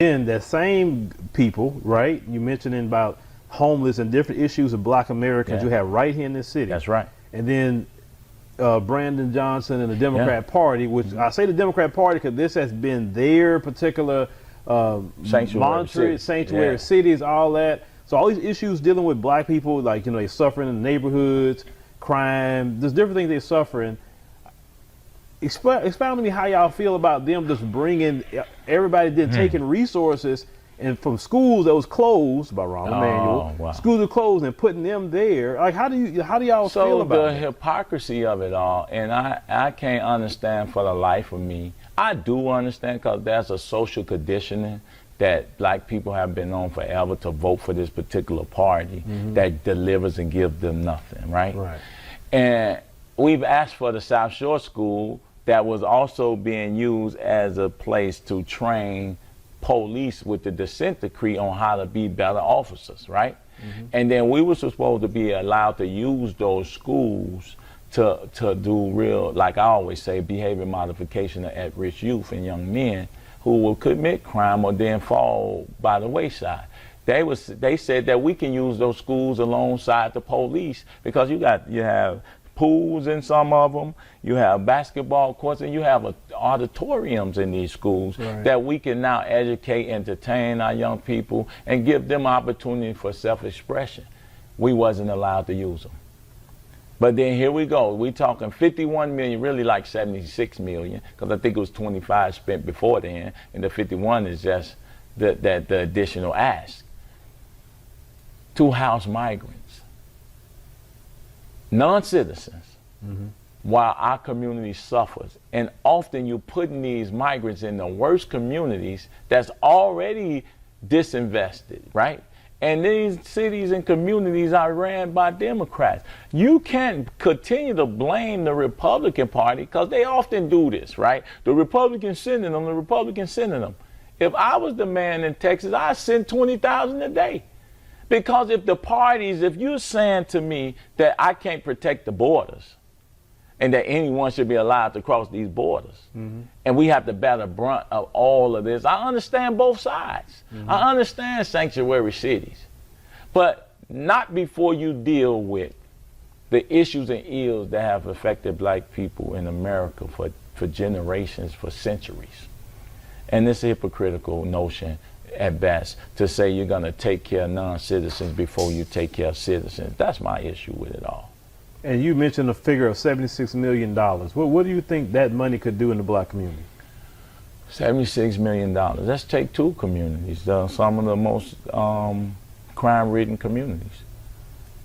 And that same people, right? You mentioned about homeless and different issues of Black Americans you have right here in this city. That's right. And then Brandon Johnson and the Democrat Party, which I say the Democrat Party because this has been their particular sanctuary cities, all that. So all these issues dealing with Black people, like, you know, they suffering in the neighborhoods, crime, there's different things they're suffering. Expound to me how y'all feel about them just bringing everybody, taking resources and from schools that was closed by Rahm Emanuel, schools are closed and putting them there. Like, how do y'all feel about the hypocrisy of it all? And I can't understand for the life of me. I do understand because there's a social conditioning that Black people have been on forever to vote for this particular party that delivers and gives them nothing, right? Right. And we've asked for the South Shore School that was also being used as a place to train police with the dissent decree on how to be better officers, right? And then we were supposed to be allowed to use those schools to do real, like I always say, behavior modification of at-risk youth and young men who will commit crime or then fall by the wayside. They said that we can use those schools alongside the police because you have pools in some of them, you have basketball courts, and you have auditoriums in these schools that we can now educate, entertain our young people, and give them opportunity for self-expression. We wasn't allowed to use them. But then here we go. We talking 51 million, really like 76 million, because I think it was 25 spent before then, and the 51 is just the additional ask. To house migrants. Non-citizens, while our community suffers. And often you're putting these migrants in the worst communities that's already disinvested, right? And these cities and communities are ran by Democrats. You can't continue to blame the Republican Party because they often do this, right? The Republicans sending them, the Republicans sending them. If I was the man in Texas, I'd send 20,000 a day. Because if you're saying to me that I can't protect the borders and that anyone should be allowed to cross these borders, and we have to bear the brunt of all of this, I understand both sides. I understand sanctuary cities, but not before you deal with the issues and ills that have affected Black people in America for generations, for centuries. And it's a hypocritical notion at best to say you're going to take care of non-citizens before you take care of citizens. That's my issue with it all. And you mentioned a figure of $76 million. What do you think that money could do in the Black community? $76 million. Let's take two communities, some of the most crime-ridden communities.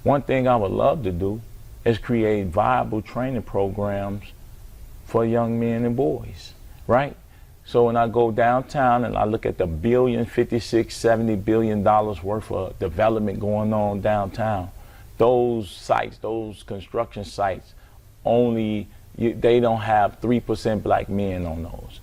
One thing I would love to do is create viable training programs for young men and boys, right? So when I go downtown and I look at the $56-70 billion worth of development going on downtown, those sites, those construction sites, they don't have 3% Black men on those.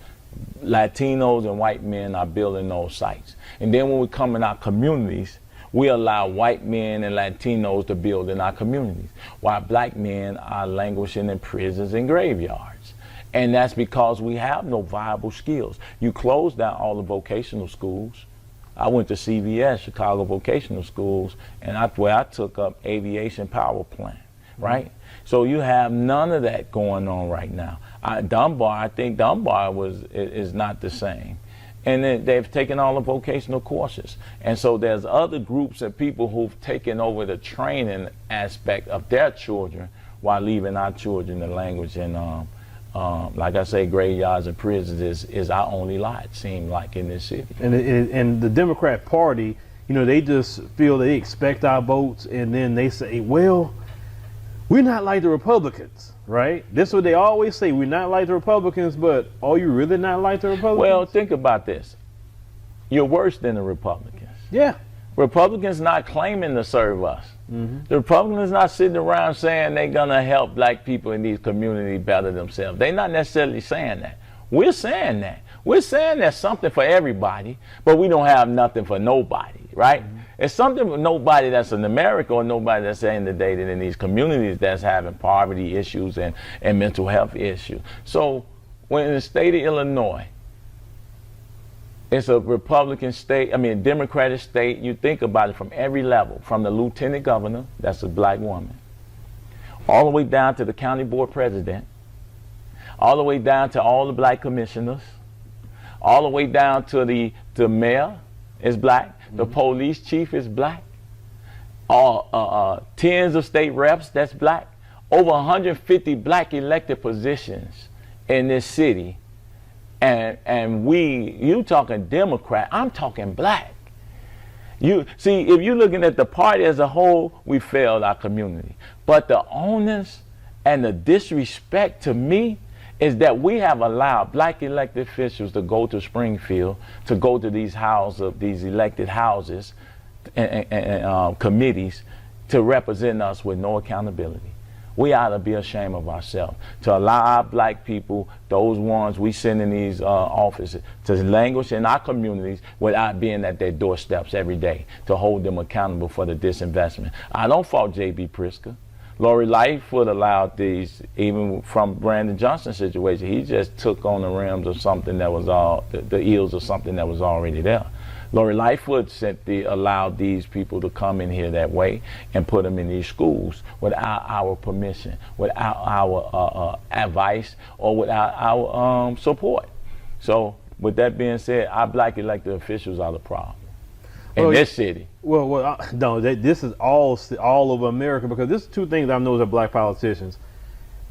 Latinos and white men are building those sites. And then when we come in our communities, we allow white men and Latinos to build in our communities, while Black men are languishing in prisons and graveyards. And that's because we have no viable skills. You close down all the vocational schools. I went to CVS, Chicago Vocational Schools, and where I took up aviation power plant, right? So you have none of that going on right now. I think Dunbar is not the same. And then they've taken all the vocational courses. And so there's other groups of people who've taken over the training aspect of their children while leaving our children the language. And like I say, graveyards and prisons is our only lot, it seems like, in this city. And the Democrat Party, you know, they just feel they expect our votes, and then they say, well, we're not like the Republicans, right? This is what they always say, we're not like the Republicans, but are you really not like the Republicans? Well, think about this. You're worse than the Republicans. Yeah. Republicans not claiming to serve us. The Republicans not sitting around saying they're going to help Black people in these communities better themselves. They're not necessarily saying that. We're saying that. We're saying there's something for everybody, but we don't have nothing for nobody, right? It's something for nobody that's in America or nobody that's saying the day that in these communities that's having poverty issues and mental health issues. So when in the state of Illinois, It's a Republican state, Democratic state. You think about it from every level, from the lieutenant governor, that's a black woman, all the way down to the county board president, all the way down to all the black commissioners, all the way down to the mayor is black, the police chief is black, tens of state reps, that's black, over 150 black elected positions in this city. And you talking Democrat, I'm talking black. You see, if you're looking at the party as a whole, we failed our community. But the onus and the disrespect to me is that we have allowed black elected officials to go to Springfield, to go to these these elected houses and committees to represent us with no accountability. We ought to be ashamed of ourselves to allow our black people, those ones we send in these offices, to languish in our communities without being at their doorsteps every day to hold them accountable for the disinvestment. I don't fault J.B. Pritzker. Lori Lightfoot allowed these, even from Brandon Johnson's situation. He just took on the rims of something that was the eels of something that was already there. Lori Lightfoot allowed these people to come in here that way and put them in these schools without our permission, without our advice, or without our support. So with that being said, our black elected officials are the problem in this city. No, this is all over America, because this is two things I've noticed of black politicians.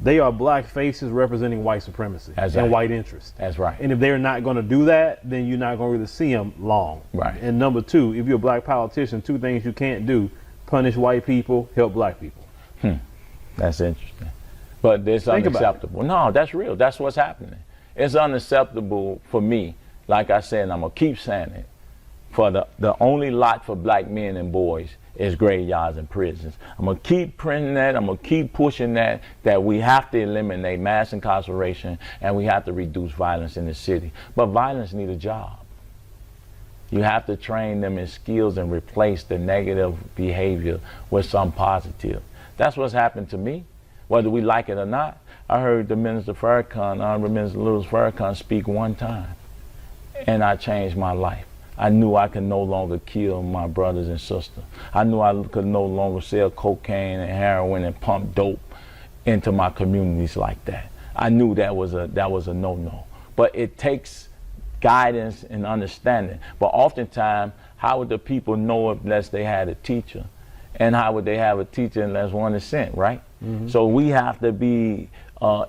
They are black faces representing white supremacy and white interest. That's right. And if they're not going to do that, then you're not going to really see them long. Right. And number two, if you're a black politician, two things you can't do: punish white people, help black people. That's interesting. But it's unacceptable. No, that's real. That's what's happening. It's unacceptable for me. Like I said, and I'm going to keep saying it, for the only lot for black men and boys is graveyards and prisons. I'm going to keep printing that. I'm going to keep pushing that we have to eliminate mass incarceration and we have to reduce violence in the city. But violence needs a job. You have to train them in skills and replace the negative behavior with some positive. That's what's happened to me, whether we like it or not. I heard the Minister Farrakhan, Honorable Minister Louis Farrakhan, speak one time, and I changed my life. I knew I could no longer kill my brothers and sisters. I knew I could no longer sell cocaine and heroin and pump dope into my communities like that. I knew that was a no-no. But it takes guidance and understanding. But oftentimes, how would the people know unless they had a teacher? And how would they have a teacher unless one is sent, right? So we have to be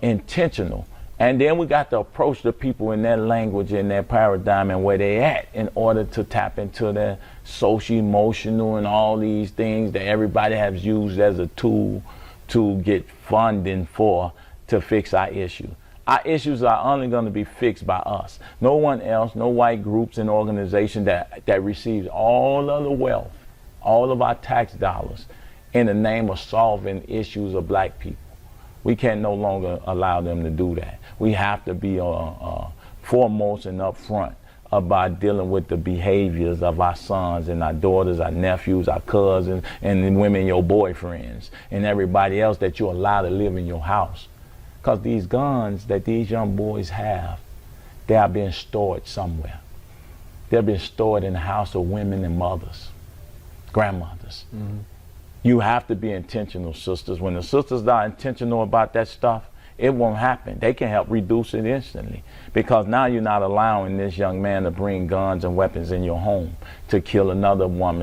intentional. And then we got to approach the people in their language and their paradigm and where they at in order to tap into their social, emotional, and all these things that everybody has used as a tool to get funding to fix our issue. Our issues are only going to be fixed by us. No one else, no white groups and organizations that receives all of the wealth, all of our tax dollars in the name of solving issues of black people. We can no longer allow them to do that. We have to be foremost and upfront about dealing with the behaviors of our sons and our daughters, our nephews, our cousins, and the women, your boyfriends, and everybody else that you allow to live in your house. Because these guns that these young boys have, they are being stored somewhere. They're being stored in the house of women and mothers, grandmothers. You have to be intentional, sisters. When the sisters are intentional about that stuff, it won't happen. They can help reduce it instantly, because now you're not allowing this young man to bring guns and weapons in your home to kill another woman.